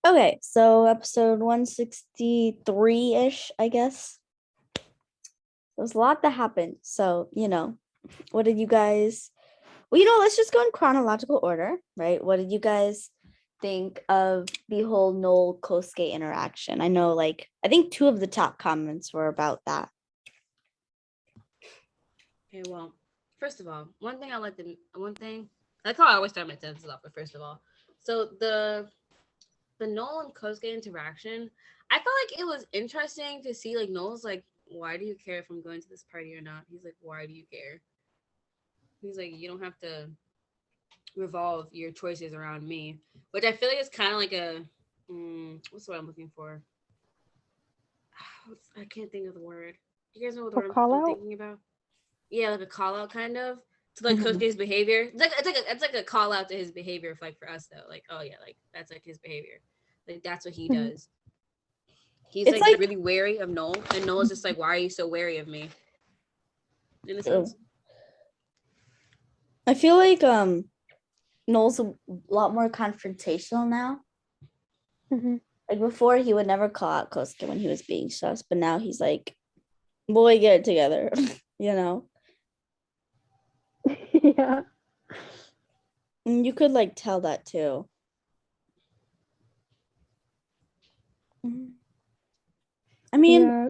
Okay, so episode 163-ish, I guess. There's a lot that happened. So, what did you guys let's just go in chronological order, right? What did you guys think of the whole Noel Kosuke interaction? I know I think two of the top comments were about that. Okay, well, first of all, one thing I like how I always start my sentences off. But first of all, so the Noel and Kosuke interaction, I felt like it was interesting to see. Like Noel's like, "Why do you care if I'm going to this party or not?" He's like, "Why do you care?" He's like, "You don't have to revolve your choices around me," which I feel like is kind of like a what's what I'm looking for. I can't think of the word. You guys know what the A word call I'm out? thinking about? Yeah, like a call out kind of to like Mhm. Kosuke's behavior. It's like a call out to his behavior, like for us though. Like, oh yeah, like that's like his behavior. Like that's what he Mhm. does. He's It's like like really wary of Noel, and Noel's just like, why are you so wary of me? In a sense. I feel like Noel's a lot more confrontational now. Mhm. Like before, he would never call out Kosuke when he was being sus, but now he's like, "Boy, get it together," you know. Yeah. And you could tell that too. I mean, Yeah.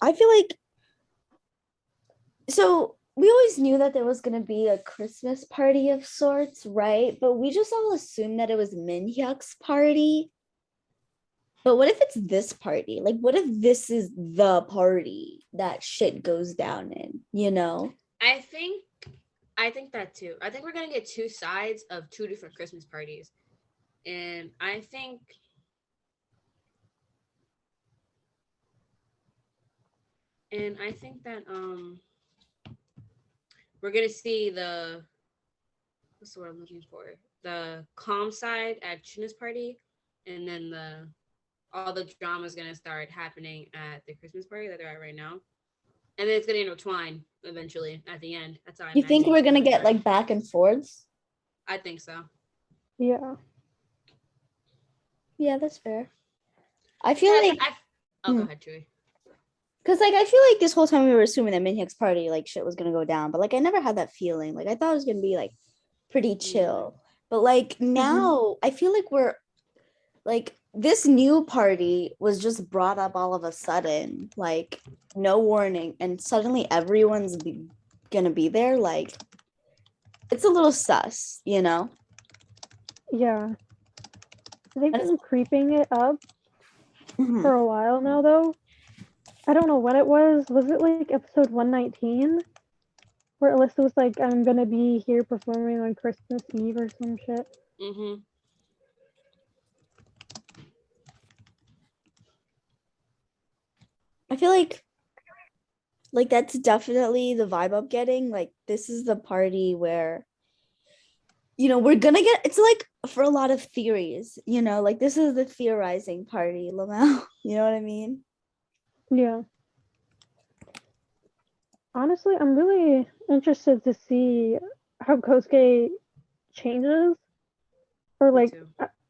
I feel like so we always knew that there was gonna be a Christmas party of sorts, right? But we just all assumed that it was Minhyuk's party. But what if it's this party? Like, what if this is the party that shit goes down in, you know? I think I think that too. I think we're gonna get two sides of two different Christmas parties. And I think that we're gonna see the what's the word I'm looking for? The calm side at China's party, and then the all the drama is gonna start happening at the Christmas party that they're at right now, and then it's gonna intertwine eventually at the end. That's how I You think imagine we're it's gonna gonna get start. back and forths? I think so. Yeah. Yeah, that's fair. I feel And like oh, go ahead, Chewy. because I feel like this whole time we were assuming that Minhyuk's party shit was gonna go down, but I never had that feeling. I thought it was gonna be pretty chill. But Mhm. now I feel like we're this new party was just brought up all of a sudden, no warning, and suddenly everyone's gonna be there. It's a little sus, you know? Yeah. They've And been creeping it up mhm. for a while now, though. I don't know when it was. Was it like episode 119? Where Alyssa was like, I'm gonna be here performing on Christmas Eve or some shit. Mm-hmm. I feel like that's definitely the vibe I'm getting. This is the party where we're gonna get it's for a lot of theories, this is the theorizing party, Lamau. You know what I mean? Yeah. Honestly, I'm really interested to see how Kosuke changes. Or Me like, too.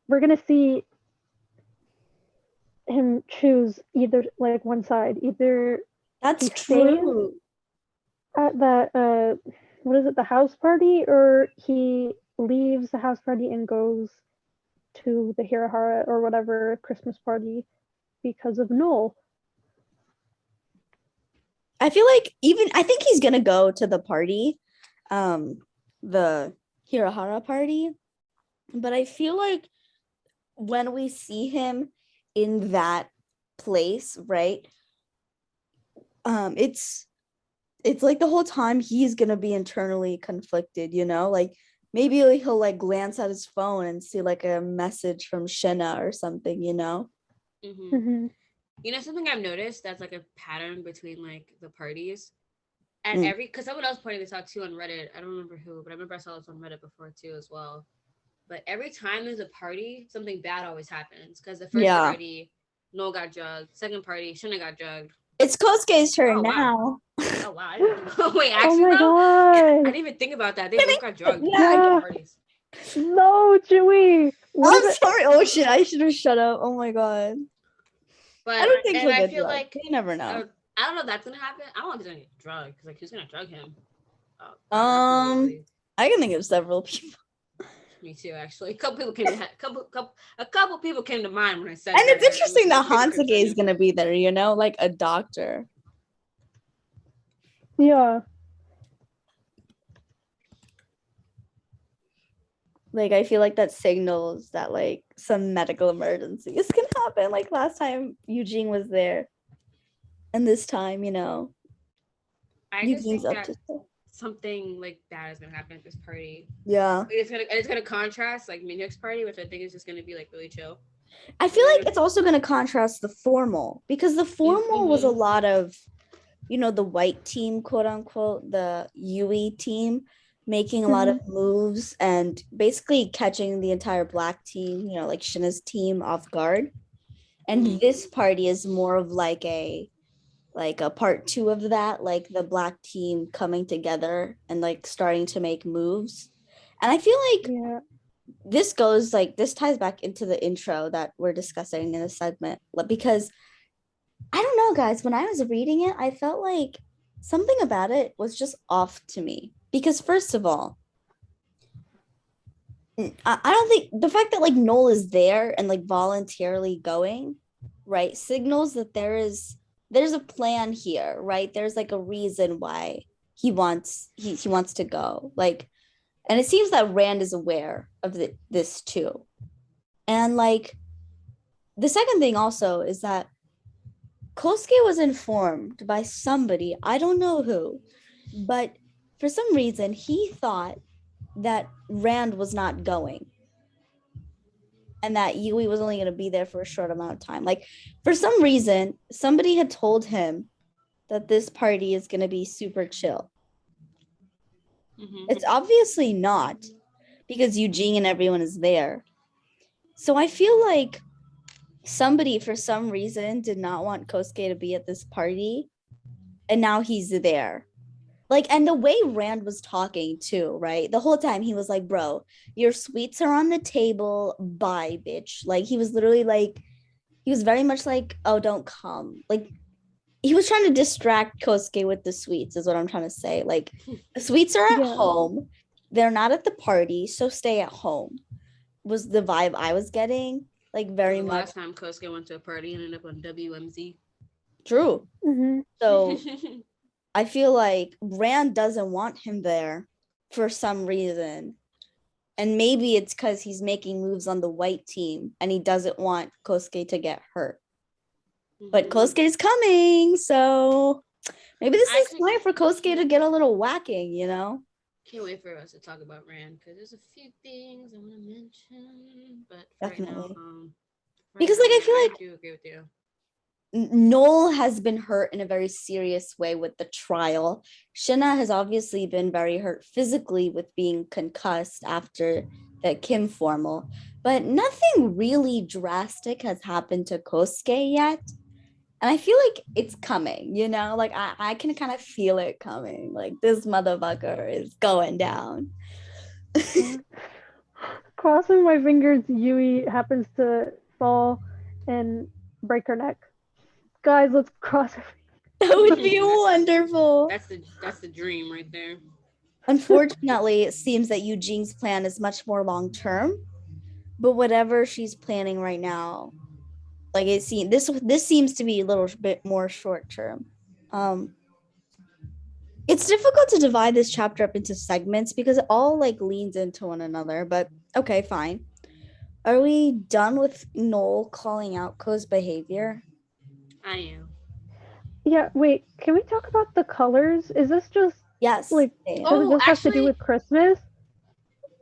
we're gonna see him choose either like one side. Either That's he stays true. at that what is it, the house party, or he leaves the house party and goes to the Hirahara or whatever Christmas party because of Noel. I feel like even I think he's gonna go to the party, the Hirahara party, but I feel like when we see him in that place, right? It's the whole time he's gonna be internally conflicted, maybe he'll glance at his phone and see a message from Shinna or something, Mm-hmm. Mm-hmm. You know something I've noticed that's like a pattern between like the parties at Mm. every because someone else pointed this out too on Reddit. I don't remember who, but I remember I saw this on Reddit before too as well. But every time there's a party, something bad always happens. Because the first Yeah, party, Noel got drugged. Second party, Shuna got drugged. it's Kosuke's turn Oh wow. now. Oh wow. I didn't know. Wait, Oh actually my though, I god! didn't even think about that. They both got drugged Yeah, at both Yeah! parties. No, Chewie! What I'm is it? sorry. Oh shit! I should have shut up. Oh my god. But I don't think and he'll I get feel drugged. like You never know. I don't know if that's gonna happen. I don't know if he's gonna get drugged because like who's gonna drug him? I can think of several people. Me too, actually. A couple people came to a couple people came to mind when I said And that. it's interesting that People could Hansuke drug is him. gonna be there, you know, like a doctor. Yeah. Like I feel like that signals that like some medical emergency is gonna happen. Like last time Eugene was there. And this time, you know, I just Eugene's think up that to something like bad is gonna happen at this party. yeah. Like, it's gonna contrast like Minhyuk's party, which I think is just gonna be like really chill. I feel like it's also gonna contrast the formal because the formal was a lot of, you know, the white team, quote unquote, the Yui team making a lot of moves and basically catching the entire black team, you know, like Shina's team off guard. And this party is more of like a part two of that, like the black team coming together and like starting to make moves. And I feel like this goes like this ties back into the intro that we're discussing in this segment because I don't know, guys, when I was reading it, I felt like something about it was just off to me because first of all, I don't think the fact that like Noel is there and like voluntarily going, right, signals that there's a plan here, right? There's like a reason why he wants to go. Like, and it seems that Rand is aware of this too. And like the second thing also is that Kosuke was informed by somebody, I don't know who, but for some reason he thought that Rand was not going and that Yui was only going to be there for a short amount of time. Like for some reason, somebody had told him that this party is going to be super chill. It's obviously not because Eugene and everyone is there. So I feel like somebody for some reason did not want Kosuke to be at this party and now he's there. Like, and the way Rand was talking too, right? The whole time he was like, bro, your sweets are on the table. Bye, bitch. Like, he was literally like, he was very much like, oh, don't come. Like, he was trying to distract Kosuke with the sweets, is what I'm trying to say. Like, the sweets are at home. They're not at the party, so stay at home. Was the vibe I was getting. Like, very much. Last time Kosuke went to a party and ended up on WMZ. True. So I feel like Rand doesn't want him there for some reason. And maybe it's because he's making moves on the white team and he doesn't want Kosuke to get hurt. But Kosuke is coming, so maybe this is time for Kosuke to get a little whacking, you know? Can't wait for us to talk about Rand because there's a few things I want to mention. But Definitely. right now, because like I feel like I do agree with you. Noel has been hurt in a very serious way with the trial. Shina has obviously been very hurt physically with being concussed after the Kim formal, but nothing really drastic has happened to Kosuke yet. And I feel like it's coming, you know, like I can kind of feel it coming. Like this motherfucker is going down. Crossing my fingers, Yui happens to fall and break her neck. Guys, let's cross her. That would be wonderful. That's the dream right there. Unfortunately, it seems that Eugene's plan is much more long term. But whatever she's planning right now, like it seems this seems to be a little bit more short term. It's difficult to divide this chapter up into segments because it all like leans into one another. But okay, fine. Are we done with Noel calling out Ko's behavior? I am. Yeah, wait, can we talk about the colors? Is this just Yes. like does it just have to do with Christmas?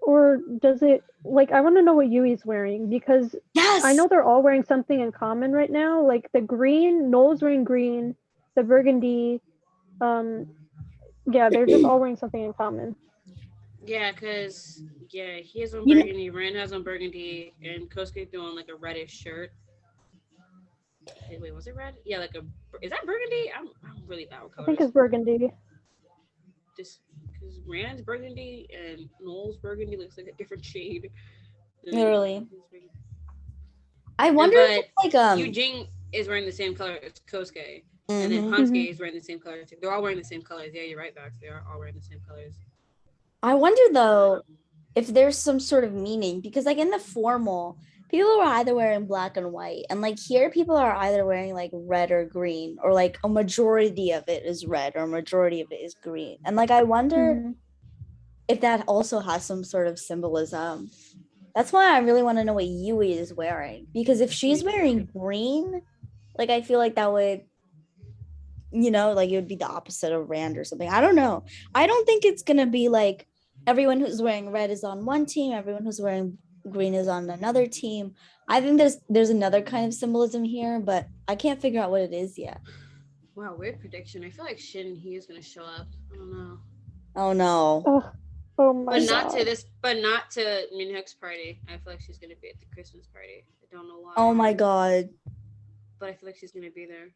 Or does it like I want to know what Yui's wearing because I know they're all wearing something in common right now. Like the green, Noel's wearing green, the burgundy, yeah, they're just all wearing something in common. Yeah, because he has on burgundy, Rand has on burgundy, and Kosuke threw on like a reddish shirt. Wait, was it red? Yeah, is that burgundy? I'm really bad with colors. I think it's burgundy. Just because Rand's burgundy and Noel's burgundy looks like a different shade. Literally. I wonder if it's like Eugene is wearing the same color as Kosuke, and then mhm. Hansuke is wearing the same color too. They're all wearing the same colors. Yeah, you're right, Vax. They are all wearing the same colors. I wonder though if there's some sort of meaning because like in the formal, people were either wearing black and white, and like here people are either wearing like red or green, or like a majority of it is red or a majority of it is green. And like I wonder if that also has some sort of symbolism. That's why I really want to know what Yui is wearing, because if she's wearing green, like I feel like that would, you know, like it would be the opposite of Rand or something. I don't know. I don't think it's gonna be like everyone who's wearing red is on one team, everyone who's wearing green is on another team. I think there's another kind of symbolism here, but I can't figure out what it is yet. Wow, weird prediction. I feel like Shin he is gonna show up. I don't know. Oh no. Oh my But not god. to this. But not to Minhyuk's party. I feel like she's gonna be at the Christmas party. I don't know why. Oh my god. But I feel like she's gonna be there.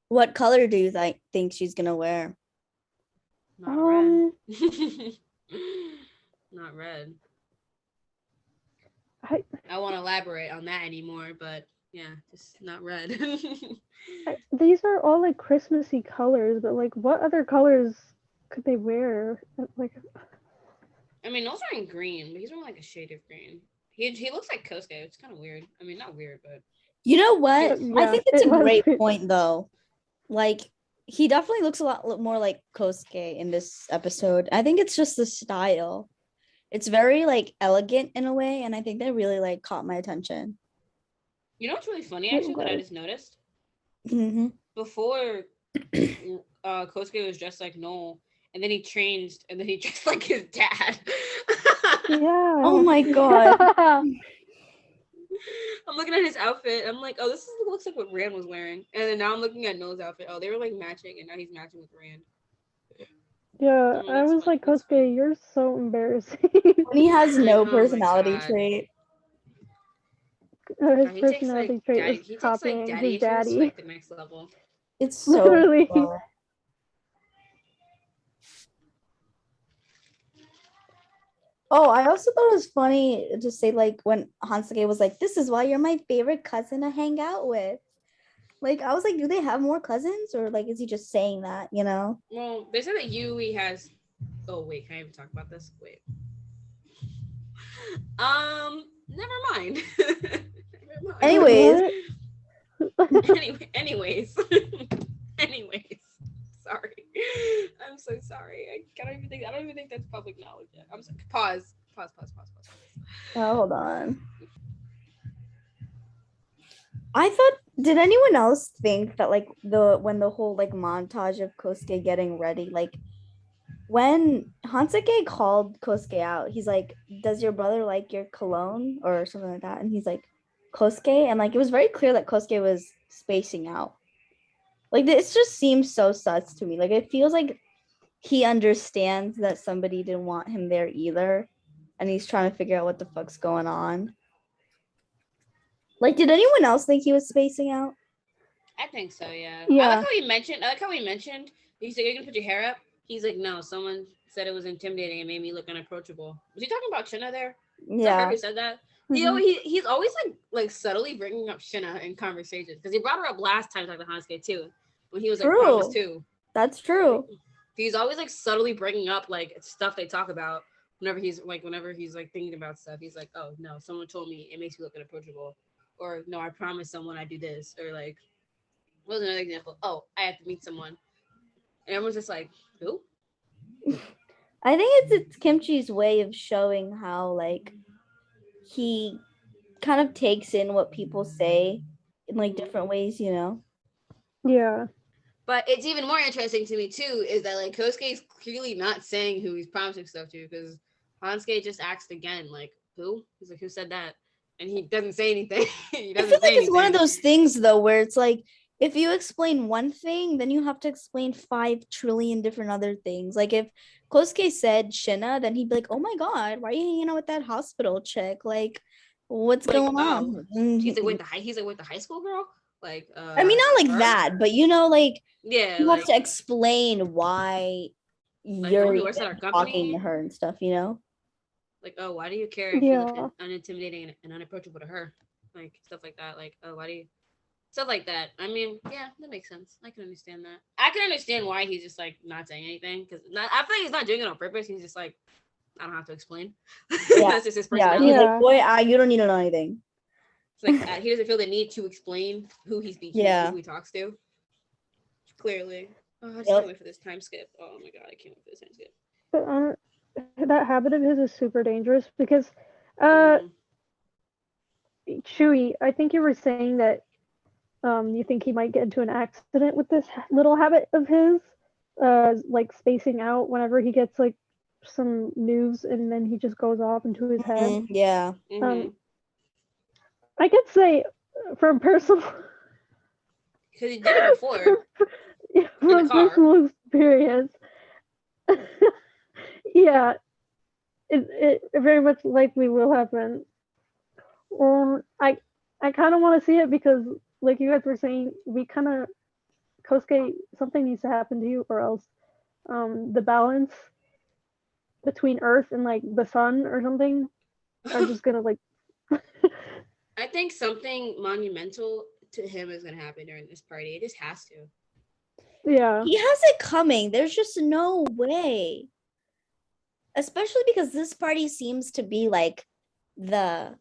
What color do you think she's gonna wear? Not red. Not red. I won't elaborate on that anymore, but yeah, just not red. These are all like Christmassy colors, but like what other colors could they wear? Like, I mean, Noel's wearing green, but he's wearing like a shade of green. He looks like Kosuke. It's kind of weird. I mean, not weird, but You know what? Yeah, I think it's it a was great weird. point though. Like he definitely looks a lot more like Kosuke in this episode. I think it's just the style. It's very like elegant in a way, and I think that really like caught my attention. you know what's really funny actually that I just noticed? Mm-hmm. Before Kosuke was dressed like Noel, and then he changed, and then he dressed like his dad. Yeah. Oh my god. I'm looking at his outfit. I'm like, oh, looks like what Rand was wearing. And then now I'm looking at Noel's outfit. Oh, they were like matching, and now he's matching with Rand. Yeah, Oh, I was funny, like, Kosuke, you're so embarrassing. When he has no Oh my personality God. trait. His He takes personality like trait daddy. is He takes copying like daddy his issues to daddy. like the next level. It's so Literally. fun. Oh, I also thought it was funny to say like when Hansuke was like, "This is why you're my favorite cousin to hang out with." Like I was like, do they have more cousins, or like is he just saying that, you know? Well, they said that Yui has. Oh wait, can I even talk about this? Wait. Never mind. Never mind. Anyways, anyways. Anyways. Sorry. I'm so sorry. I don't even think that's public knowledge yet. I'm sorry. Pause. oh, hold on. I thought, did anyone else think that like when the whole like montage of Kosuke getting ready, like when Hansuke called Kosuke out, he's like, "Does your brother like your cologne?" or something like that, and he's like, "Kosuke," and like it was very clear that Kosuke was spacing out. Like this just seems so sus to me. Like it feels like he understands that somebody didn't want him there either, and he's trying to figure out what the fuck's going on. Like, did anyone else think he was spacing out? I think so, yeah. Yeah. I like how he mentioned he said, "You're gonna put your hair up?" He's like, "No, someone said it was intimidating and made me look unapproachable." Was he talking about Shinna there? Was that her Yeah. who said that? Mhm. He's always like subtly bringing up Shinna in conversations, because he brought her up last time talking to Hansuke too, when he was like True. promised too. That's true. He's always like subtly bringing up like stuff they talk about whenever he's like thinking about stuff. He's like, "Oh no, someone told me it makes me look unapproachable," or "No, I promised someone I do this," or like, what was another example? "Oh, I have to meet someone," and everyone's just like, "Who?" I think it's Kimchi's way of showing how like he kind of takes in what people say in like different ways, you know? Yeah. But it's even more interesting to me too is that like Kosuke is clearly not saying who he's promising stuff to, because Hansuke just asked again, like, "Who?" He's like, "Who said that?" And he doesn't say anything. He I doesn't feel say like it's one of anything. those things though where it's like if you explain one thing, then you have to explain 5 trillion different other things. Like if Kosuke said Shinna, then he'd be like, "Oh my god, why are you hanging out with that hospital chick? Like, what's Like, going on?" He's like, wait, the high school girl? Like, I mean, not like her? that, but you know, like Yeah, you like, have to explain why like you're someone who even works at our talking company. to her and stuff, you know? Like, oh, why do you care if you look Yeah. unintimidating and unapproachable to her? Like stuff like that. Like, oh, why do you stuff like that? I mean, yeah, that makes sense. I can understand that. I can understand why he's just like not saying anything because I feel like he's not doing it on purpose. He's just like, I don't have to explain. Yeah. That's just his Yeah, personality. he's Yeah. like, boy, you don't need to know anything. It's like he doesn't feel the need to explain who he's speaking Yeah. to, who he talks to. Clearly. Oh, I just Yep. can't wait for this time skip. Oh my god, I can't wait for this time skip. But that habit of his is super dangerous because, Mhm. Chewy, I think you were saying that you think he might get into an accident with this little habit of his, like spacing out whenever he gets like some news and then he just goes off into his head. Yeah. Mhm. I could say from personal Because he did it before. from car. personal experience. Yeah, it very much likely will happen. I kind of want to see it because, like you guys were saying, we kind of Kosuke, something needs to happen to you, or else the balance between Earth and like the sun or something are just gonna like. I think something monumental to him is gonna happen during this party. It just has to. Yeah. He has it coming. There's just no way. Especially because this party seems to be like the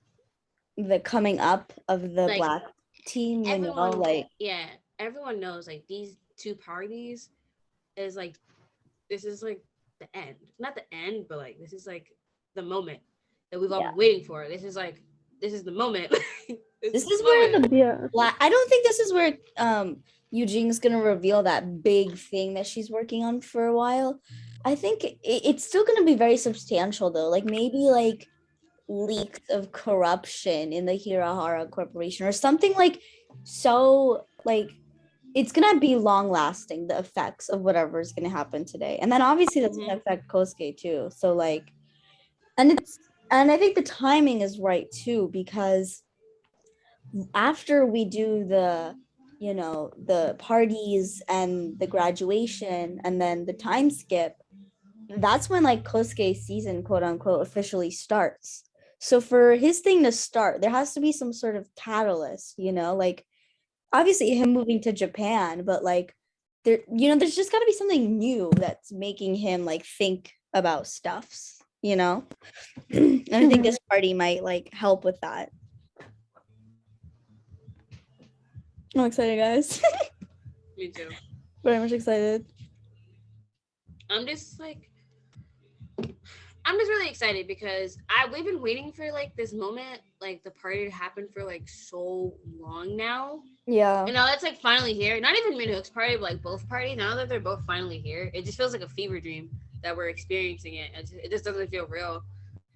coming up of the Like, black team, you know, Everyone, like yeah, everyone knows like these two parties is like this is like the end. Not the end, but like this is like the moment that we've all Yeah. been waiting for. This is the moment. this is where the Yeah. black I don't think this is where Eugene's gonna reveal that big thing that she's working on for a while. I think it's still gonna be very substantial though. Like maybe like leaks of corruption in the Hirahara Corporation or something like so like it's gonna be long lasting, the effects of whatever is gonna happen today. And then obviously that's gonna affect Kosuke too. So like and I think the timing is right too, because after we do the the parties and the graduation and then the time skip, that's when like Kosuke's season, quote unquote, officially starts. So for his thing to start, there has to be some sort of catalyst, like obviously him moving to Japan, but like there's just got to be something new that's making him like think about stuffs, and I think this party might like help with that. I'm excited, guys. Me too. Very much excited. I'm just really excited because we've been waiting for like this moment, like the party to happen for like so long now. Yeah. And now that's like finally here. Not even Minhook's party, but like both parties. Now that they're both finally here, it just feels like a fever dream that we're experiencing it. It just doesn't feel real.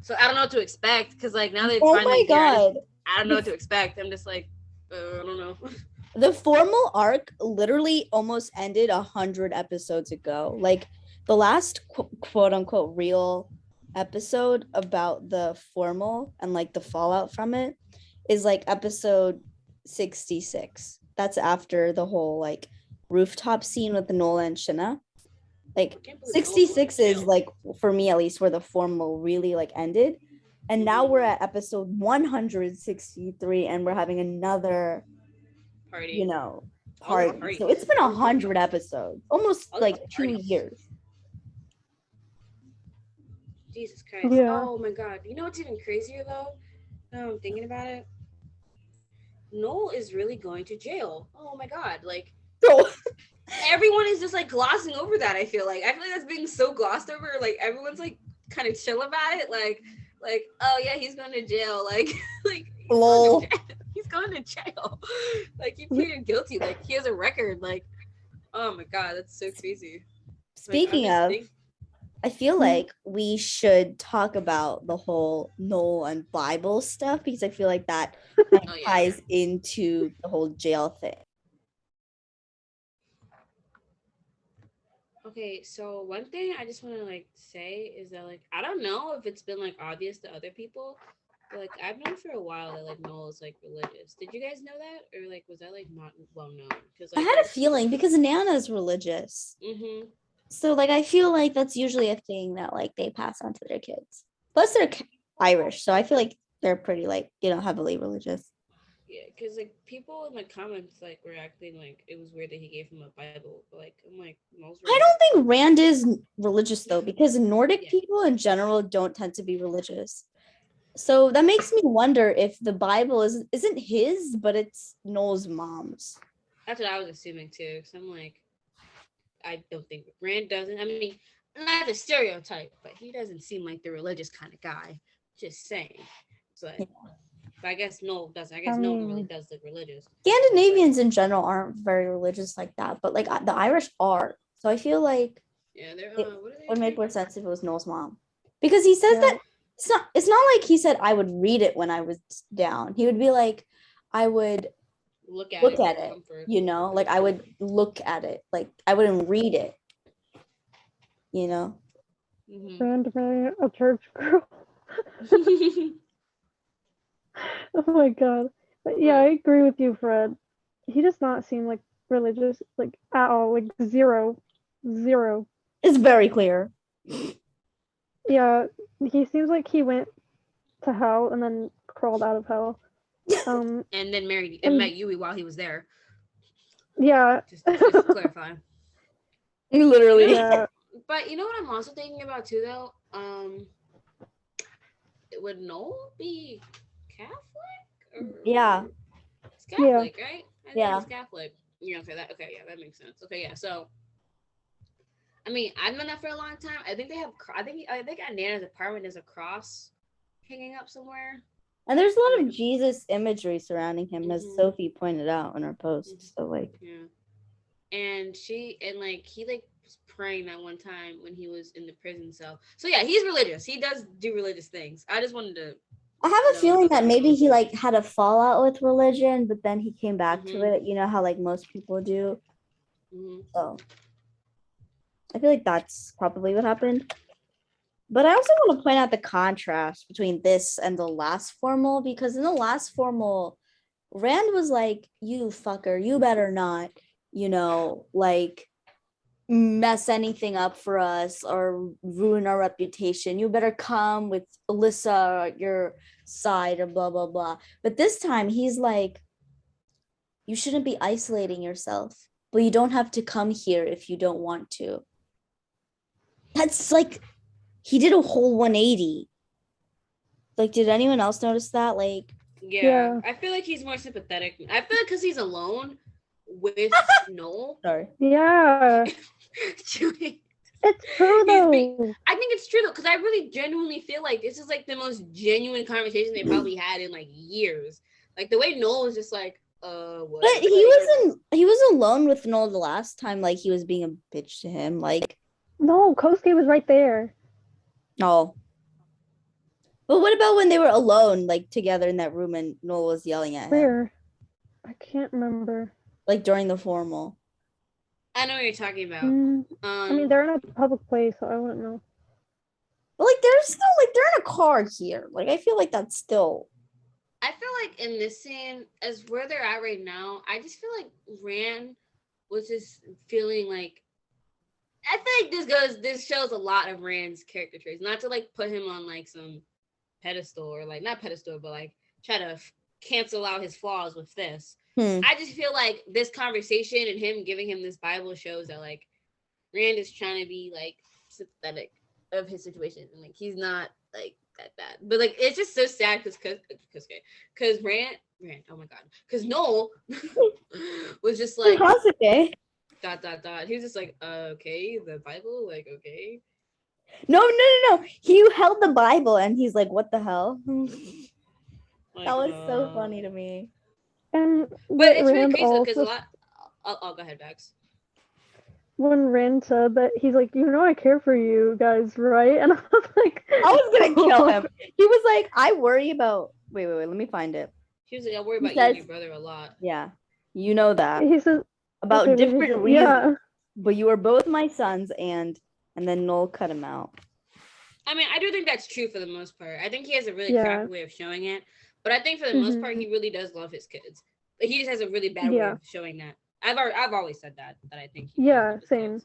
So I don't know what to expect because like now they've finally my God. here, I don't know what to expect. I'm just like, I don't know. The formal arc literally almost ended 100 episodes ago. Like the last quote unquote real episode about the formal and like the fallout from it is like episode 66. That's after the whole like rooftop scene with Nola and Shinna. Like 66 is like, for me at least, where the formal really like ended. And now we're at episode 163 and we're having another Party. party. So it's been 100 episodes, almost like 2 years. Jesus Christ. Yeah. Oh my God. You know what's even crazier though? Now I'm thinking about it. Noel is really going to jail. Oh my God. Like, everyone is just like glossing over that. I feel like that's being so glossed over. Like everyone's like kind of chill about it. Like, oh yeah, he's going to jail. Like, Lol. He's going to jail. Like he pleaded guilty. Like he has a record. Like, oh my God, that's so crazy. Speaking of, I feel like we should talk about the whole Noel and Bible stuff because I feel like that ties into the whole jail thing. Okay, so one thing I just want to like say is that like I don't know if it's been like obvious to other people, but like I've known for a while that like Noel is like religious. Did you guys know that, or like was that like not well known? Because like, I had a feeling because Nana's religious. Mm-hmm. So like I feel like that's usually a thing that like they pass on to their kids. Plus Irish, so I feel like they're pretty like heavily religious. Yeah, because like people in the comments like were acting like it was weird that he gave him a Bible. But, like I'm like, most I don't think Rand is religious though, because Nordic Yeah. people in general don't tend to be religious. So that makes me wonder if the Bible isn't his, but it's Noel's mom's. That's what I was assuming too. So I'm like, I don't think Rand doesn't. I mean, not the stereotype, but he doesn't seem like the religious kind of guy. Just saying. So, Yeah. but I guess Noel doesn't. I guess Noel really does look religious. Scandinavians in general aren't very religious like that, but like the Irish are. So I feel like Yeah, they're. it What are they? would make more sense if it was Noel's mom, because he says that it's not like he said I would read it when I was down. He would be like, I would Look at look it. at it, Comfort. like I would look at it, like I wouldn't read it, Mhm. Rand marrying a church girl. Oh my god. But yeah, I agree with you, Fred. He does not seem like religious, like at all. Like zero. It's very clear. Yeah, he seems like he went to hell and then crawled out of hell. And then married and met Yui while he was there. Yeah. Just to clarify. Literally. Yeah. But you know what I'm also thinking about too, though. Would Noel be Catholic? Or... Yeah. It's Catholic, right? I think Yeah. it's Catholic. You know, okay, that makes sense. Okay, yeah. So, I mean, I've known that for a long time. I think they have. I think at Nana's apartment there's a cross hanging up somewhere. And there's a lot of Jesus imagery surrounding him, as Mhm. Sophie pointed out in her post. So like, yeah. And he was praying that one time when he was in the prison cell. So yeah, he's religious. He does do religious things. I just wanted to. I have a feeling that maybe he like had a fallout with religion, but then he came back to it. You know how like most people do. So I feel like that's probably what happened. But I also want to point out the contrast between this and the last formal, because in the last formal, Rand was like, "You fucker, you better not, like mess anything up for us or ruin our reputation. You better come with Alyssa at your side or blah blah blah." But this time he's like, "You shouldn't be isolating yourself, but you don't have to come here if you don't want to." That's like, he did a whole 180. Like, did anyone else notice that? Like, yeah. I feel like he's more sympathetic. I feel like because he's alone with Noel. Sorry. Yeah. It's true though. I think it's true though, because I really genuinely feel like this is like the most genuine conversation they probably had in like years. Like the way Noel was just like, what? But he was alone with Noel the last time, like he was being a bitch to him. Like, no, Kosuke was right there. No. But what about when they were alone, like together in that room and Noel was yelling at him? Where? I can't remember. Like during the formal. I know what you're talking about. I mean, they're in a public place, so I wouldn't know. But like they're in a car here. Like I feel like that's still. I feel like in this scene, as where they're at right now, I just feel like Rand was just feeling like. I feel like this shows a lot of Rand's character traits. Not to like put him on like some pedestal or like not pedestal, but like try to cancel out his flaws with this. I just feel like this conversation and him giving him this Bible shows that like Rand is trying to be like sympathetic of his situation and like he's not like that bad. But like it's just so sad because Rand, oh my god, because Noel was just like okay. ... He was just like, okay, the Bible, like okay. No. He held the Bible and he's like, what the hell? Like, that was so funny to me. And but it's really crazy because a lot. I'll go ahead, Vax. When Rand said that, he's like, I care for you guys, right? And I was like, I was gonna kill him. He was like, I worry about. Wait, let me find it. He was like, I worry about you and your brother a lot. Yeah, you know that. He says about different reasons. But you are both my sons, and then Noel cut him out. I mean, I do think that's true for the most part. I think he has a really crappy way of showing it, but I think for the most part, he really does love his kids. But he just has a really bad way of showing that. I've always said that I think. Same.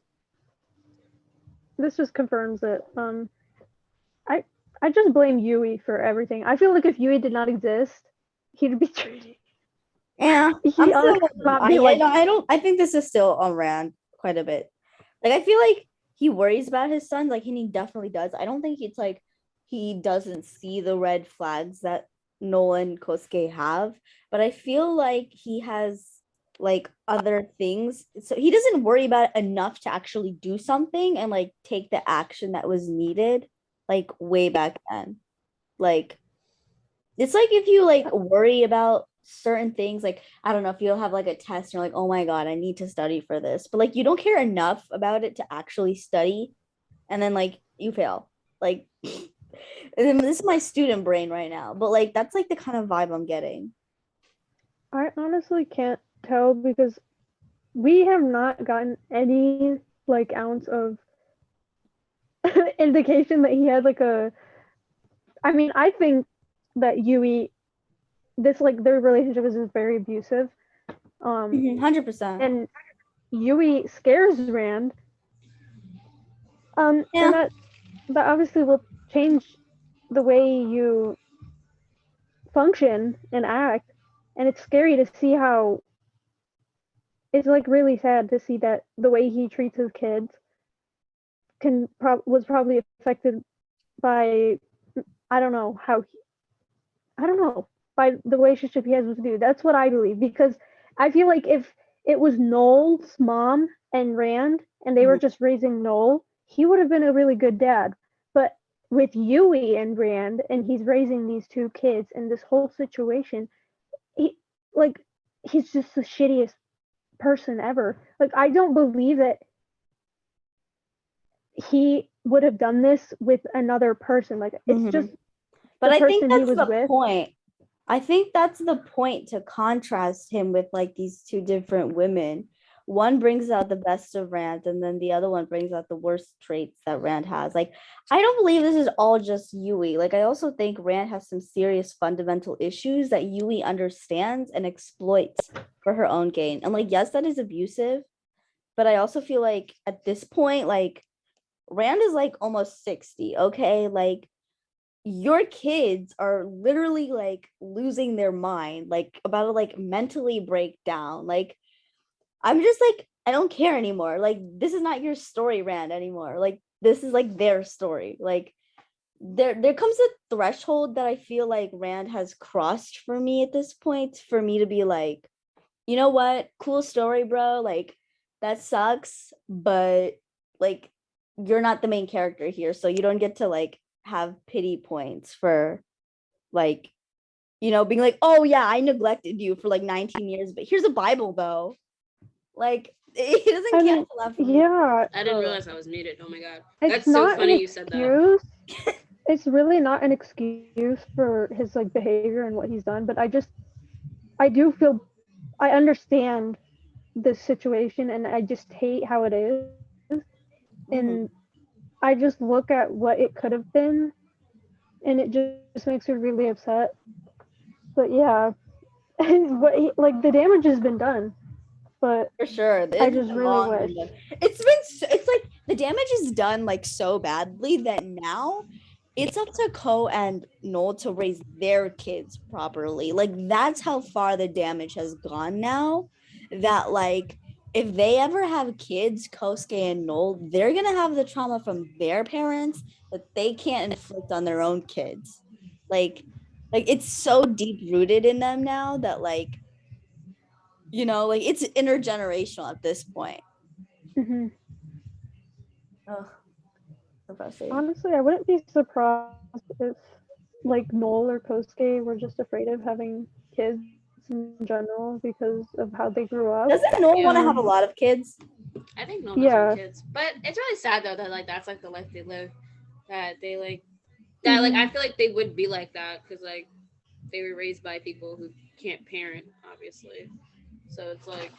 This just confirms it. I just blame Yui for everything. I feel like if Yui did not exist, he'd be treated. Yeah, He honestly would not be like. I don't. I think this is still on Rand quite a bit. Like I feel like he worries about his sons, like he definitely does. I don't think it's like he doesn't see the red flags that Noah and Kosuke have, but I feel like he has like other things. So he doesn't worry about it enough to actually do something and like take the action that was needed like way back then. Like it's like if you like worry about certain things, like I don't know, if you'll have like a test, you're like, oh my god, I need to study for this, but like you don't care enough about it to actually study, and then like you fail. Like and this is my student brain right now, but like that's like the kind of vibe I'm getting. I honestly can't tell because we have not gotten any like ounce of indication that he had like a. I mean, I think that Yui, this like their relationship is just very abusive. 100%. And Yui scares Rand. And Yeah. that obviously will change the way you function and act. And it's scary to see how it's like really sad to see that the way he treats his kids was probably affected by I don't know how I don't know by the relationship he has with dude. That's what I believe because I feel like if it was Noel's mom and Rand and they were just raising Noel, he would have been a really good dad. But with Yui and Rand and he's raising these two kids and this whole situation, he like he's just the shittiest person ever. Like I don't believe that he would have done this with another person. Like it's just But the I think person he that's was the with. point. I think that's the point to contrast him with like these two different women. One brings out the best of Rand, and then the other one brings out the worst traits that Rand has. Like, I don't believe this is all just Yui. Like, I also think Rand has some serious fundamental issues that Yui understands and exploits for her own gain. And like, yes, that is abusive, but I also feel like at this point, like, Rand is like almost 60, okay? Like, your kids are literally like losing their mind, like about to like mentally break down. Like I'm just like, I don't care anymore. Like this is not your story, Rand, anymore. Like this is like their story. Like there comes a threshold that I feel like Rand has crossed for me at this point, for me to be like, you know what, cool story, bro. Like that sucks, but like you're not the main character here, so you don't get to like have pity points for like, you know, being like, oh yeah, I neglected you for like 19 years, but here's a Bible though. Like it doesn't cancel that for me. Yeah, I didn't realize I was muted. Oh my god. it's That's so not funny an you said that. excuse. It's really not an excuse for his like behavior and what he's done, but I do feel I understand this situation and I just hate how it is. And I just look at what it could have been and it just makes me really upset. But yeah, and what like the damage has been done, but For sure. I just really wish. It's like the damage is done like so badly that now it's up to Ko and Noel to raise their kids properly. Like that's how far the damage has gone now. That like if they ever have kids, Kosuke and Noel, they're gonna have the trauma from their parents that they can't inflict on their own kids. Like it's so deep rooted in them now that like, you know, like it's intergenerational at this point. Mm-hmm. Ugh, so frustrating. Honestly, I wouldn't be surprised if like Noel or Kosuke were just afraid of having kids in general because of how they grew up. Doesn't Noel want to have a lot of kids? I think no Yeah. kids. But it's really sad though that like that's like the life they live. That they like that like I feel like they would be like that because like they were raised by people who can't parent, obviously. So it's like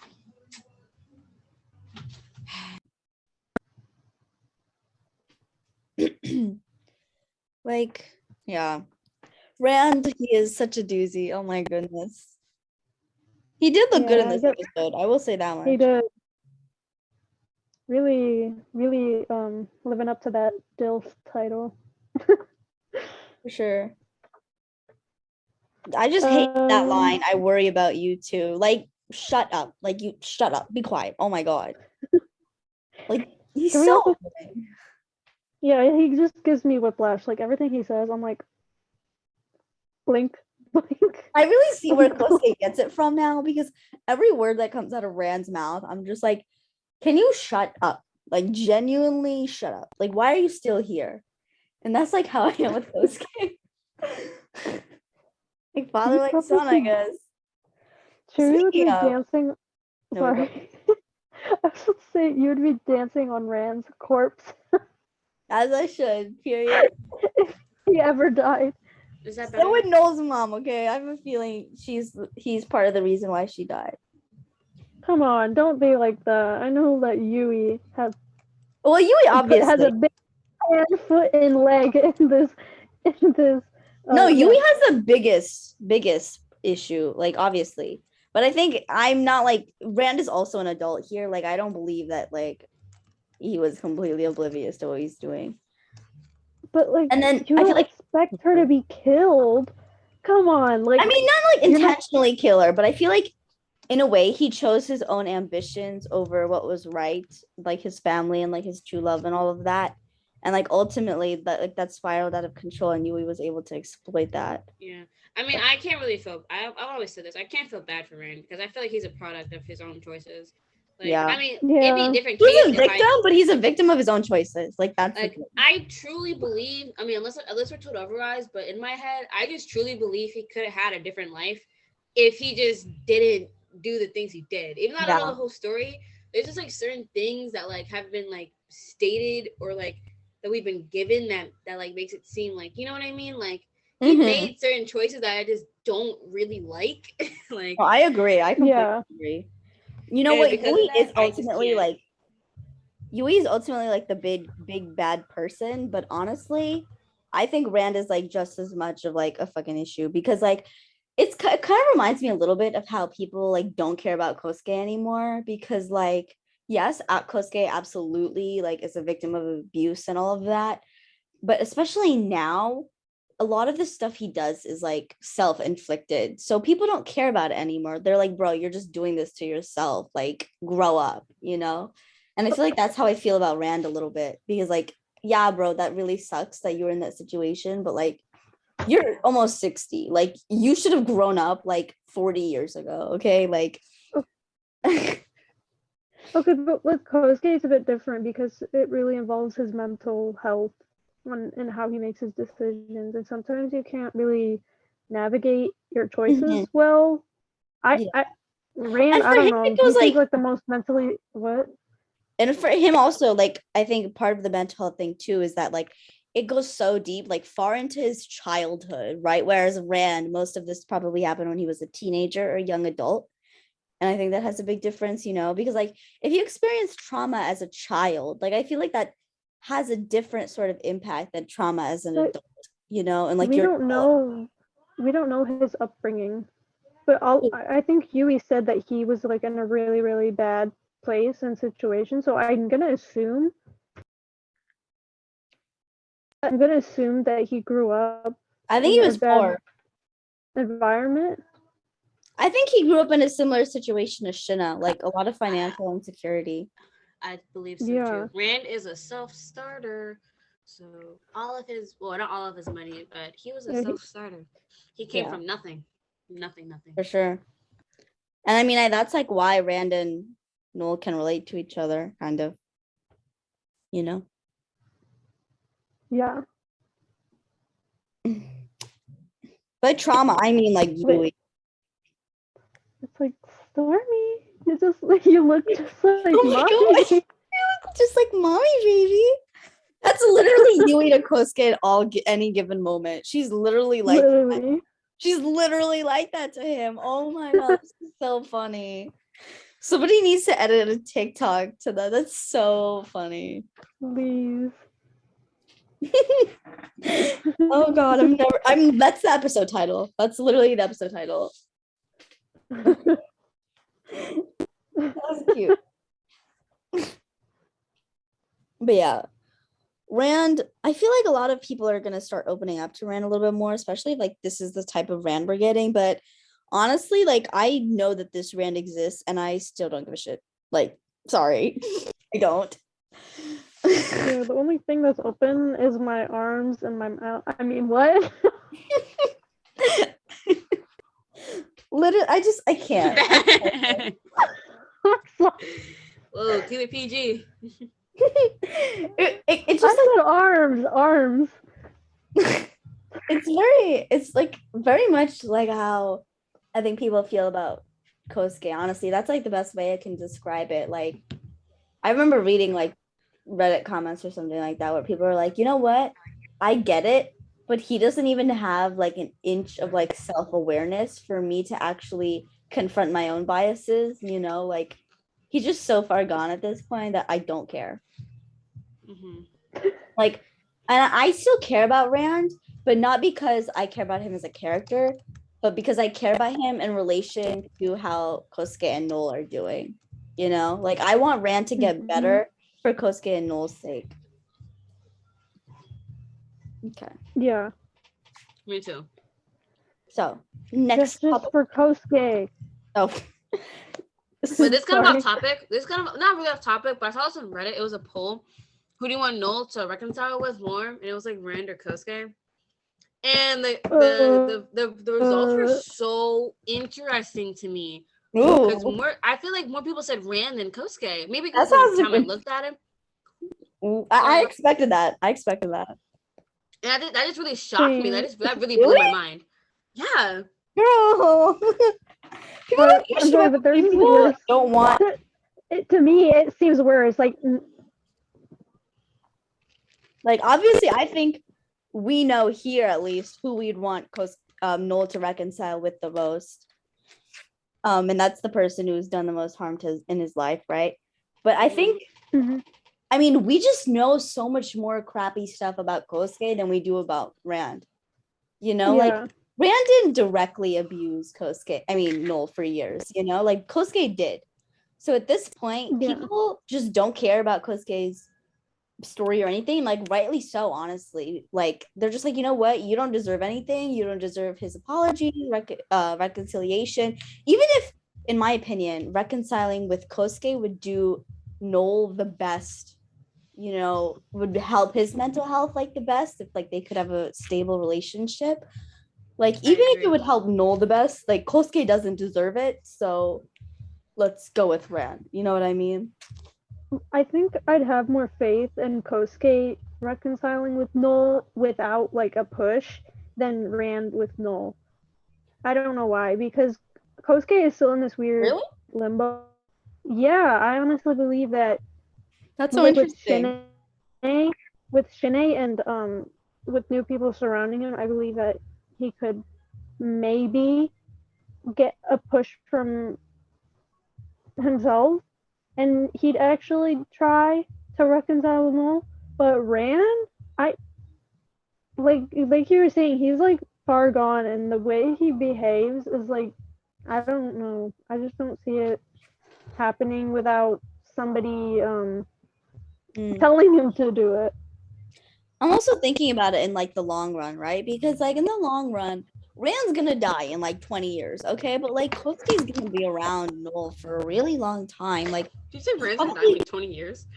Like, yeah. Rand, he is such a doozy. Oh my goodness. He did look good in this episode. I will say that much. He did really, really living up to that DILF title. For sure. I just hate that line. I worry about you too. Like, shut up. Like, you shut up. Be quiet. Oh my god. Like, he's Can we so also- annoying. Yeah, he just gives me whiplash. Like everything he says, I'm like, blink, blink. I really see where Kosuke gets it from now, because every word that comes out of Rand's mouth, I'm just like, can you shut up? Like, genuinely shut up. Like, why are you still here? And that's like how I am with Kosuke. Like, father, like son, I guess. Cheery would be Speaking of- dancing. No, Sorry. I was about to say you would be dancing on Rand's corpse As I should, period. if he ever died. Is that better? So would Noel's mom, okay? I have a feeling he's part of the reason why she died. Come on, don't be like that. I know that Yui has Well, Yui has obviously. a big hand, foot, and leg in this. No, Yui yeah. has the biggest issue, like obviously. But I think I'm not like Rand is also an adult here. Like, I don't believe that like he was completely oblivious to what he's doing. But like, And then you I feel don't like expect her to be killed. Come on, like I mean, not like you're not- intentionally kill her, but I feel like in a way he chose his own ambitions over what was right, like his family and like his true love and all of that. And like ultimately that spiraled out of control, and Yui was able to exploit that. Yeah. I mean, I can't really feel. I've always said this. I can't feel bad for Rand because I feel like he's a product of his own choices. Like, Yeah. I mean, it'd Yeah. be a different He's case a if victim, I but he's a victim of his own choices. Like that's the like. thing. I truly believe. I mean, unless we're told otherwise, but in my head, I just truly believe he could have had a different life if he just didn't do the things he did. Even though I don't know Yeah. the whole story, there's just like certain things that like have been like stated or like that we've been given that like makes it seem like, you know what I mean? Like he Mhm. made certain choices that I just don't really like. Like Oh, I agree. I completely Yeah. agree. You know and what? because Yui of that, is I just ultimately can't. like Yui is ultimately like the big bad person, but honestly, I think Rand is like just as much of like a fucking issue, because like it kind of reminds me a little bit of how people like don't care about Kosuke anymore, because like yes, Kosuke absolutely like is a victim of abuse and all of that, but especially now, a lot of the stuff he does is like self-inflicted, so people don't care about it anymore. They're like, bro, you're just doing this to yourself, like grow up, you know. And I feel like that's how I feel about Rand a little bit, because like, yeah, bro, that really sucks that you were in that situation, but like you're almost 60, like you should have grown up like 40 years ago, okay? Like Okay, but with Kosuke, it's a bit different because it really involves his mental health and how he makes his decisions. And sometimes you can't really navigate your choices well. Yeah. Rand, And I for don't him, know. it He was seems like, like the most mentally what? and for him also, like I think part of the mental health thing too is that like it goes so deep, like far into his childhood, right? Whereas Rand, most of this probably happened when he was a teenager or a young adult. And I think that has a big difference, you know, because like if you experience trauma as a child, like I feel like that has a different sort of impact than trauma as an But adult, you know, and like we you're don't know. We don't know his upbringing. But I think Yui said that he was like in a really, really bad place and situation. So I'm gonna assume that he grew up I think in he a was bad poor. environment. I think he grew up in a similar situation as Shina, like a lot of financial insecurity. I believe so Yeah. too. Rand is a self-starter. So all of his, well, not all of his money, but he was a Yeah, self-starter. He came Yeah. from nothing. Nothing. For sure. And I mean, that's like why Rand and Noel can relate to each other, kind of, you know? Yeah. But trauma, I mean, like Yui. It's like Stormy. You just like you look just like Oh my mommy. God. You look just like mommy, baby. That's literally Yui to Kosuke at any given moment. She's literally like that. Literally. She's literally like that to him. Oh my God, this is so funny. Somebody needs to edit a TikTok to that. That's so funny. Please. Oh God, that's the episode title. That's literally the episode title. That was cute. But yeah, Rand, I feel like a lot of people are gonna start opening up to Rand a little bit more, especially if like this is the type of Rand we're getting. But honestly, like I know that this Rand exists and I still don't give a shit. Like, sorry. I don't. Yeah, the only thing that's open is my arms and my mouth. I mean, what? Literally, I can't. Whoa, keep it PG. It I just said arms. it's like very much like how I think people feel about Kosuke. Honestly, that's like the best way I can describe it. Like I remember reading like Reddit comments or something like that where people are like, you know what? I get it, but he doesn't even have like an inch of like self-awareness for me to actually confront my own biases, you know, like he's just so far gone at this point that I don't care. Mm-hmm. Like, and I still care about Rand, but not because I care about him as a character, but because I care about him in relation to how Kosuke and Noel are doing. You know, like I want Rand to get better for Kosuke and Noel's sake. Okay. Yeah. Me too. So next Just for Kosuke. Oh. But this kind of off topic. This kind of not really off topic, but I saw this on Reddit. It was a poll. Who do you want Noel to reconcile with more? And it was like Rand or Kosuke. And the results were so interesting to me. Because I feel like more people said Rand than Kosuke. Maybe because the time I looked at him. I expected that. And I think that just really shocked me. That really blew my mind. Yeah. Girl. I'm sorry, but there's people don't want it. To me, it seems worse. Like obviously, I think we know here at least who we'd want Noel to reconcile with the most. And that's the person who's done the most harm in his life, right? But I think, I mean, we just know so much more crappy stuff about Kosuke than we do about Rand. You know, like Rand didn't directly abuse Noel for years, you know, like Kosuke did. So at this point, people just don't care about Kosuke's story or anything, like rightly so, honestly. Like they're just like, you know what, you don't deserve anything, you don't deserve his apology, reconciliation. Even if, in my opinion, reconciling with Kosuke would do Noel the best, you know, would help his mental health like the best, if like they could have a stable relationship. Like even if it would help Noel the best, like Kosuke doesn't deserve it, so let's go with Rand. You know what I mean? I think I'd have more faith in Kosuke reconciling with Noel without like a push than Rand with Noel. I don't know why, because Kosuke is still in this weird limbo. Yeah, I honestly believe that. That's so interesting. With Shanae and with new people surrounding him, I believe that he could maybe get a push from himself, and he'd actually try to reconcile with Noel. But Rand, like you were saying, he's like far gone, and the way he behaves is like, I don't know. I just don't see it happening without somebody telling him to do it. I'm also thinking about it in like the long run, right? Because like in the long run, Rand's gonna die in like 20 years, okay? But like Kosuke's gonna be around Noel for a really long time. Like, did you say Rand's gonna die in 20 years?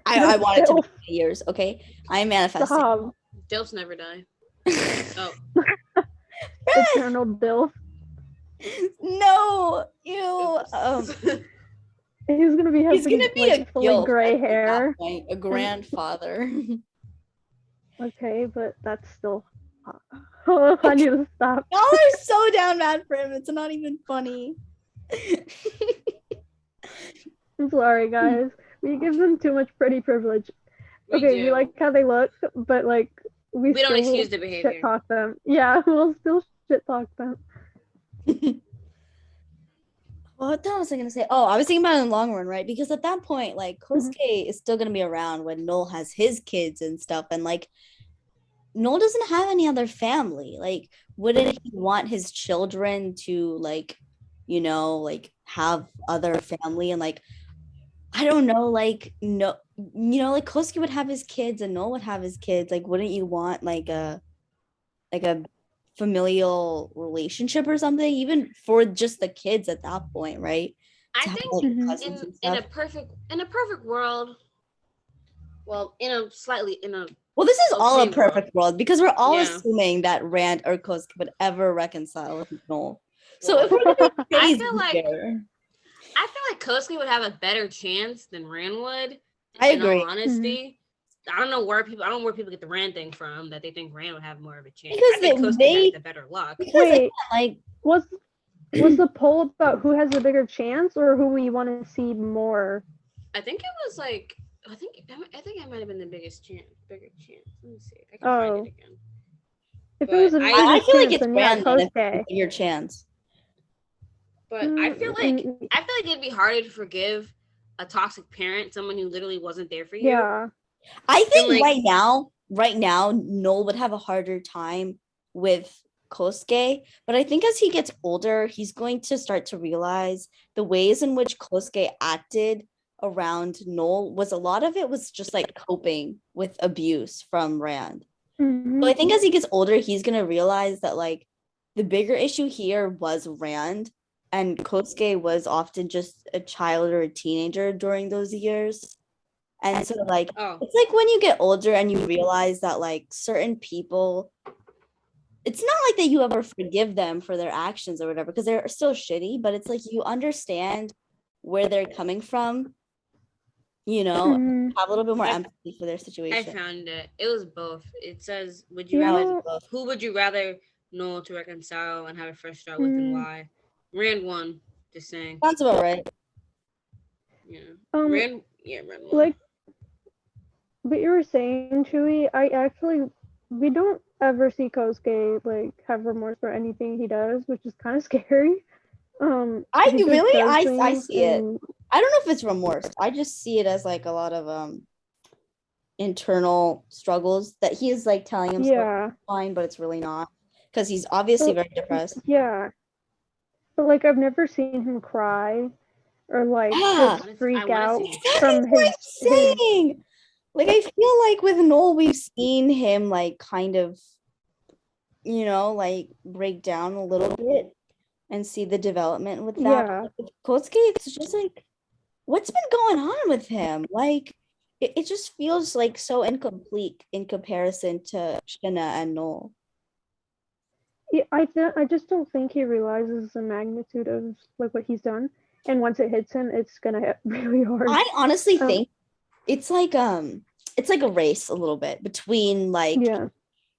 I want it to be 20 years, okay? I am manifesting. Dilfs never die. Oh. Eternal Dilf. No, ew. He's gonna be like, a fully gray hair. A grandfather. Okay, but that's still. I need to stop. Y'all are so down bad for him. It's not even funny. I'm sorry, guys. We give them too much pretty privilege. We like how they look, but like we don't excuse the behavior. Shit talk them. Yeah, we'll still shit talk them. What was I gonna say? Oh, I was thinking about it in the long run, right? Because at that point, like Kosuke is still gonna be around when Noel has his kids and stuff, and like Noel doesn't have any other family. Like, wouldn't he want his children to like, you know, like have other family? And like, I don't know, like no, like Kosuke would have his kids and Noel would have his kids. Like, wouldn't you want like a familial relationship or something, even for just the kids at that point, right? I To have think like Mhm. cousins and in stuff. a perfect world, well, in a Well, this is all a okay world. perfect world because we're all Yeah. assuming that Rand or Kosuke would ever reconcile with Noel. So Well, if we're gonna be I crazy feel like here, Kosuke would have a better chance than Rand would. I In all agree. honesty, I don't know where people get the Rand thing from, that they think Rand would have more of a chance. Because I think Kosuke had the better luck. because Wait, like was the poll about who has a bigger chance or who we want to see more? I think it was like I think it might have been the bigger chance. Let me see. I can Oh. find it again. If But it was the I I biggest feel like chance, it's then yeah, Rand then if Kosuke. it's your chance. But I feel Mm, like it'd be harder to forgive a toxic parent, someone who literally wasn't there for you. yeah. I think like- right now, Noel would have a harder time with Kosuke, but I think as he gets older, he's going to start to realize the ways in which Kosuke acted around Noel was a lot of it was just like coping with abuse from Rand. Mhm. So I think as he gets older, he's gonna realize that like the bigger issue here was Rand, and Kosuke was often just a child or a teenager during those years. And so like Oh, it's like when you get older and you realize that like certain people, it's not like that you ever forgive them for their actions or whatever, because they're still shitty, but it's like you understand where they're coming from, Mhm. have a little bit more I- empathy for their I situation. found it. It was both. It says, "Would you You rather? know, Who would you rather Noel to reconcile and have a fresh start with, and why?" Rand won. Just saying. Sounds about right. Yeah. Rand Rand won. like what you were saying, Chewy, we don't ever see Kosuke like have remorse for anything he does, which is kind of scary. I he just really does I things see it. and- I don't know if it's remorse. I just see it as like a lot of internal struggles that he is like telling himself Yeah, fine, but it's really not, because he's obviously Well, very depressed. yeah. But like I've never seen him cry or like Yeah. just freak wanna out see him Exactly from what I'm his saying. Like I feel like with Noel, we've seen him like kind of, like break down a little bit and see the development with that. yeah. With Kosuke, it's just like, what's been going on with him? Like, it just feels like so incomplete in comparison to Shinna and Noel. Yeah, I just don't think he realizes the magnitude of like what he's done, and once it hits him, it's gonna hit really hard. I honestly Um, think it's like a race a little bit between like Yeah,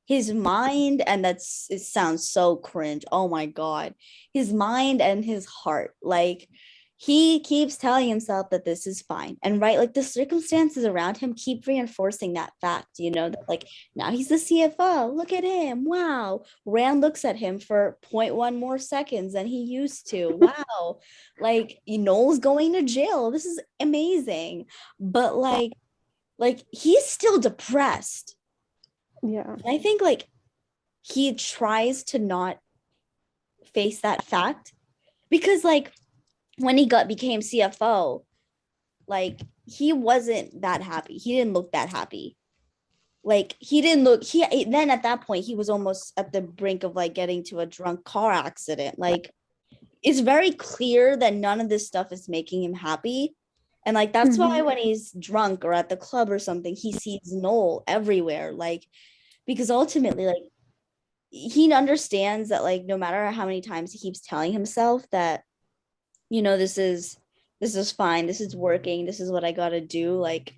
his mind, and it sounds so cringe. Oh my god. His mind and his heart. Like he keeps telling himself that this is fine. And right, like the circumstances around him keep reinforcing that fact, that like now he's the CFO. Look at him. Wow. Rand looks at him for 0.1 more seconds than he used to. Wow. Like Noel's going to jail. This is amazing. But like he's still depressed. yeah, And I think like he tries to not face that fact, because like when he became CFO, like he wasn't that happy. He didn't look that happy. Like he didn't look he then at that point he was almost at the brink of like getting to a drunk car accident. Like it's very clear that none of this stuff is making him happy. And like that's why when he's drunk or at the club or something, he sees Noel everywhere. Like because ultimately like he understands that like no matter how many times he keeps telling himself that this is fine, this is working, this is what I gotta do, like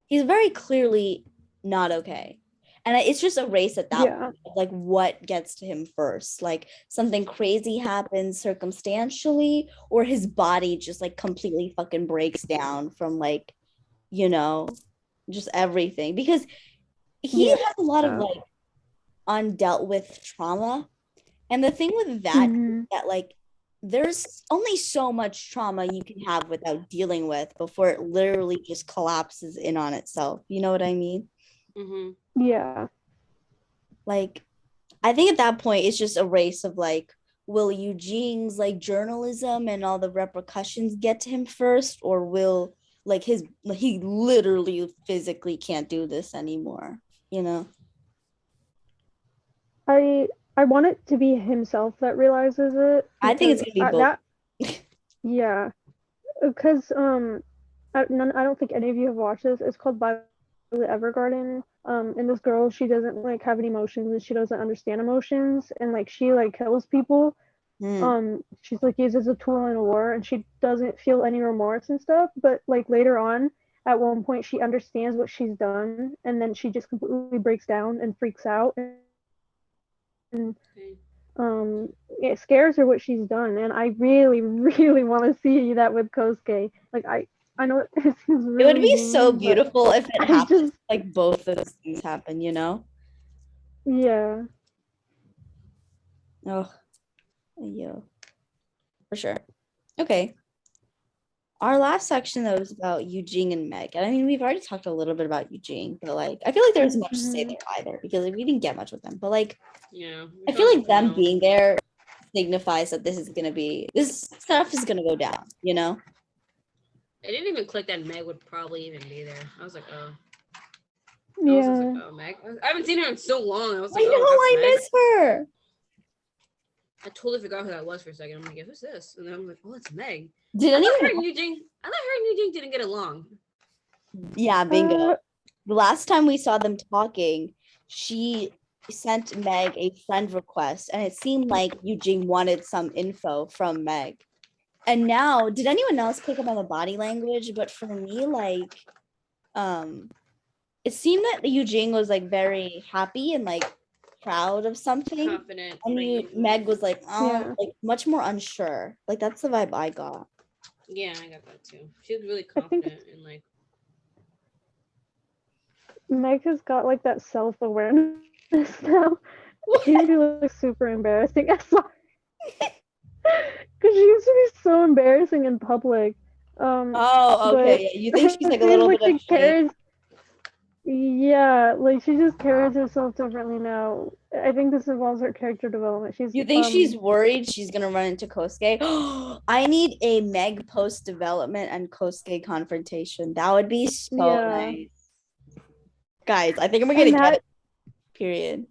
he's very clearly not okay. And it's just a race at that yeah, point of, like what gets to him first, like something crazy happens circumstantially, or his body just like completely fucking breaks down from like just everything, because he yeah. has a lot of like undealt with trauma. And the thing with that is that like there's only so much trauma you can have without dealing with before it literally just collapses in on itself. You know what I mean? Mm-hmm. Yeah, Like I think at that point it's just a race of like, will Eugene's like journalism and all the repercussions get to him first, or will like he literally physically can't do this anymore, you know? I want it to be himself that realizes it. I think it's because gonna be both. yeah, because I don't think any of you have watched this. It's called Violet Evergarden. And this girl, she doesn't like have any emotions and she doesn't understand emotions, and like she like kills people. She's like used as a tool in a war, and she doesn't feel any remorse and stuff. But like later on, at one point, she understands what she's done, and then she just completely breaks down and freaks out. And it scares her what she's done, and I really, really want to see that with Kosuke. Like I know it seems really It would be so mean, but beautiful if it I happened, just like both of those things happen, you know? yeah. Oh, yeah, for sure. Okay. Our last section though is about Eugene and Meg. And I mean, we've already talked a little bit about Eugene, but like I feel like there's much to say there either because like, we didn't get much with them. But like Yeah. I feel like them being there signifies that this stuff is gonna go down, you know? It didn't even click that Meg would probably even be there. I was like, oh. Yeah. I was like, oh, Meg. I haven't seen her in so long. I was I like, know, oh, I that's Meg. miss her. I totally forgot who that was for a second. I'm like, yeah, who's this? And then I'm like, oh, it's Meg. Did I thought anyone? her and Eugene didn't get along. Yeah, bingo. The last time we saw them talking, she sent Meg a friend request, and it seemed like Eugene wanted some info from Meg. And now, did anyone else pick up on the body language? But for me, like, it seemed that Eugene was like very happy and like proud of something. Confident. And Meg was like, like much more unsure. Like that's the vibe I got. Yeah, I got that too. She was really confident and like. Meg has got like that self-awareness now. She used to be like super embarrassing. I'm sorry. Because she used to be so embarrassing in public. Oh, okay. Yeah. You think she's like a little bit of shame? Yeah, like she just carries herself differently now. I think this involves her character development. You think she's worried she's gonna run into Kosuke? I need a Meg post development and Kosuke confrontation. That would be so nice. Guys, I think we're gonna get it. Period.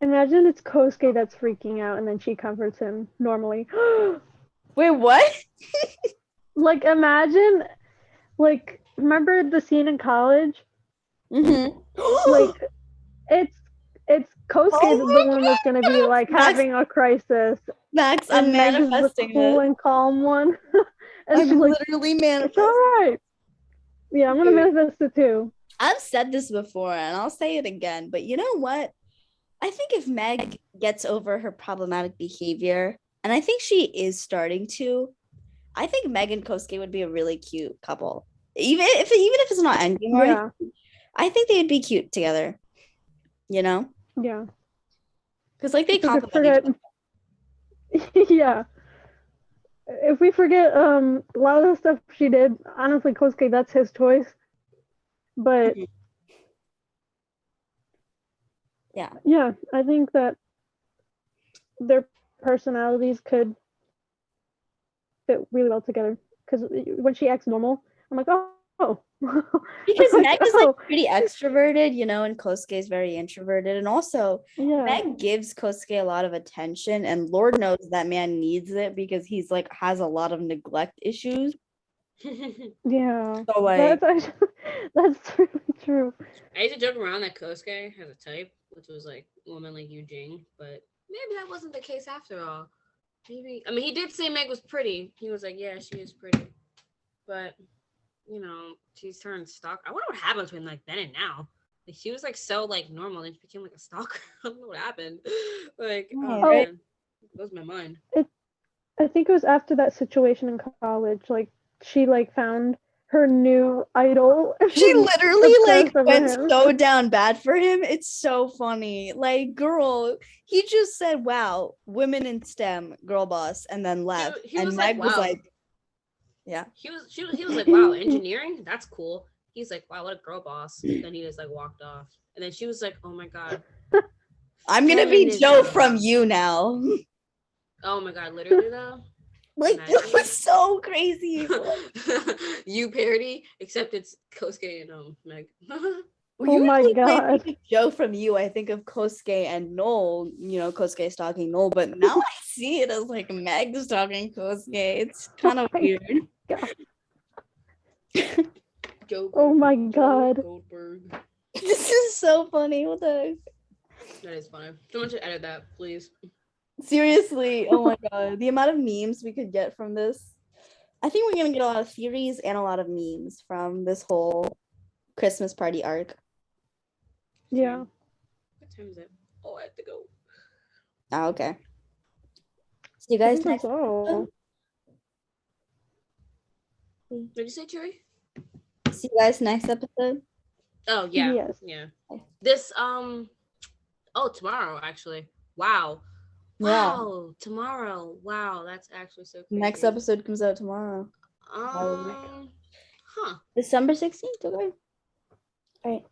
Imagine it's Kosuke that's freaking out and then she comforts him normally. Wait, what? Like imagine, like remember the scene in college? Like it's Kosuke the one that's gonna be like having a crisis. Max, I'm manifesting the cool and calm one. And I'm literally manifesting. It's all right. Yeah, I'm gonna manifest it too. I've said this before and I'll say it again, but you know what? I think if Meg gets over her problematic behavior, and I think she is starting to, I think Meg and Kosuke would be a really cute couple. Even if it's not ending, right? I think they'd be cute together. You know? Yeah. Because like they complement each other. Yeah. If we forget a lot of the stuff she did, honestly, Kosuke, that's his choice. But yeah, I think that their personalities could fit really well together. Because when she acts normal, I'm like, oh. Because Meg is like pretty extroverted, you know, and Kosuke is very introverted. And also, Meg gives Kosuke a lot of attention, and Lord knows that man needs it because he's like has a lot of neglect issues. Yeah. So like that's really true. I used to joke around that Kosuke has a type, which was like a woman like Eugene, but maybe that wasn't the case after all. Maybe he did say Meg was pretty. He was like, yeah, she is pretty. But you know, she's turned stalker. I wonder what happened between like then and now. Like she was like so like normal and she became like a stalker. I don't know what happened. Like man, it blows my mind. I think it was after that situation in college. Like she like found her new idol. She literally like went so down bad for him. It's so funny. Like, girl, he just said, "Wow, women in STEM, girl boss," and then left. He and was Meg like, wow. was like, "Yeah." He was like, "Wow, engineering? That's cool." He's like, "Wow, what a girl boss." Then he just like walked off. And then she was like, "Oh my god, I'm gonna be Joe from You now." Oh my god, literally though. Like it Imagine. was so crazy. You parody, except it's Kosuke and Meg. Oh my Usually when I God. think of Joe from you, I think of Kosuke and Noel, Kosuke stalking Noel, but now I see it as like Meg stalking Kosuke. It's kind of my weird. God. Joe Oh my Joe God. Goldberg. This is so funny. What the That is funny. Someone should edit that, please. seriously? Oh my god. The amount of memes we could get from this. I think we're gonna get a lot of theories and a lot of memes from this whole Christmas party arc. Yeah. What time is it? Oh, I have to go. Oh, okay. See you I guys think next that's all. Did you say Cherry? see you guys next episode. Oh yeah. Yes. Yeah. This tomorrow actually. Wow. Yeah. Wow. Tomorrow. Wow, that's actually so crazy. Next episode comes out tomorrow. Huh. December 16th. Okay. All right.